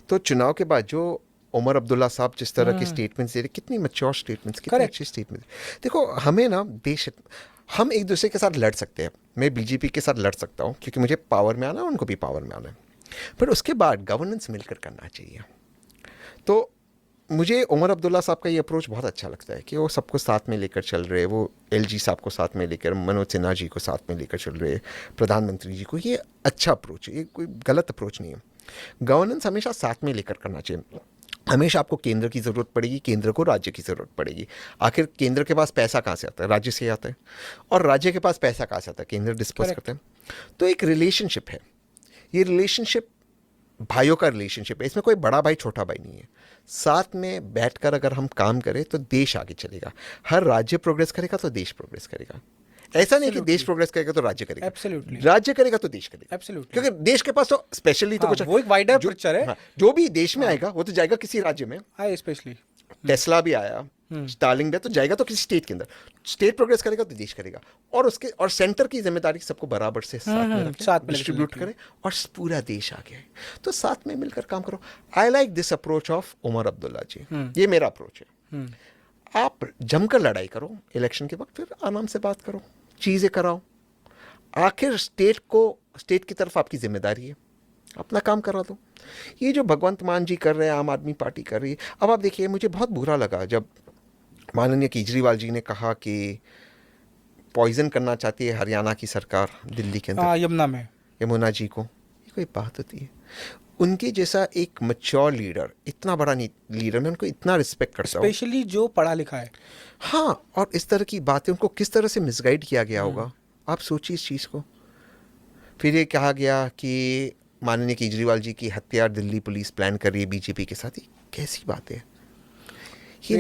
तो चुनाव के बाद जो उमर अब्दुल्ला साहब जिस तरह के स्टेटमेंट्स दे रहे, कितनी मैच्योर स्टेटमेंट्स, कितनी अच्छी स्टेटमेंट्स। देखो हमें ना देश, हम एक दूसरे के साथ लड़ सकते हैं, मैं बीजेपी के साथ लड़ सकता हूँ क्योंकि मुझे पावर में आना है, उनको भी पावर में आना है, पर उसके बाद गवर्नेंस मिलकर करना चाहिए। तो मुझे उमर अब्दुल्ला साहब का ये अप्रोच बहुत अच्छा लगता है कि वो सबको साथ में लेकर चल रहे हैं, वो एलजी साहब को साथ में लेकर, मनोज सिन्हा जी को साथ में लेकर चल रहे हैं, प्रधानमंत्री जी को। ये अच्छा अप्रोच है, ये कोई गलत अप्रोच नहीं है। गवर्नेंस हमेशा साथ में लेकर करना चाहिए। हमेशा आपको केंद्र की ज़रूरत पड़ेगी, केंद्र को राज्य की ज़रूरत पड़ेगी। आखिर केंद्र के पास पैसा कहाँ से आता है? राज्य से आता है। और राज्य के पास पैसा कहाँ से आता है? केंद्र डिस्पर्स करते हैं। तो एक रिलेशनशिप है, ये रिलेशनशिप भाइयों का रिलेशनशिप है, इसमें कोई बड़ा भाई छोटा भाई नहीं है। साथ में बैठकर अगर हम काम करें तो देश आगे चलेगा। हर राज्य प्रोग्रेस करेगा तो देश प्रोग्रेस करेगा। ऐसा नहीं कि देश प्रोग्रेस करेगा तो राज्य करेगा, एब्सोल्युटली, राज्य करेगा तो देश करेगा, एब्सोल्युटली, क्योंकि देश के पास तो स्पेशली तो कुछ, वो एक वाइडर पिक्चर है। जो भी देश में आएगा वो तो जाएगा किसी राज्य में। स्पेशली टेस्ला भी आया, स्टारलिंक भी, तो जाएगा तो किसी स्टेट के अंदर। स्टेट प्रोग्रेस करेगा तो देश करेगा, और उसके और सेंटर की जिम्मेदारी सबको बराबर से साथ में रखें, डिस्ट्रीब्यूट करें, और पूरा देश आगे आए। तो साथ में मिलकर काम करो। I like this approach of Omar Abdullah ji, ये मेरा अप्रोच है। आप जमकर लड़ाई करो इलेक्शन के वक्त, फिर आराम से बात करो, चीज़ें कराओ। आखिर स्टेट की तरफ आपकी जिम्मेदारी है, अपना काम करा दो। ये जो भगवंत मान जी कर रहे हैं, आम आदमी पार्टी कर रही है। अब आप देखिए, मुझे बहुत बुरा लगा जब माननीय केजरीवाल जी ने कहा कि पॉइजन करना चाहती है हरियाणा की सरकार दिल्ली के अंदर, यमुना जी को। ये कोई बात होती है? उनके जैसा एक मैच्योर लीडर, इतना बड़ा लीडर, मैं उनको इतना रिस्पेक्ट करता हूँ, स्पेशली जो पढ़ा लिखा है। हाँ, और इस तरह की बातें उनको किस तरह से मिसगाइड किया गया होगा, आप सोचिए इस चीज़ को। फिर ये कहा गया कि माननीय केजरीवाल जी की हत्या दिल्ली पुलिस प्लान कर रही है बीजेपी के साथ। ही कैसी बात है?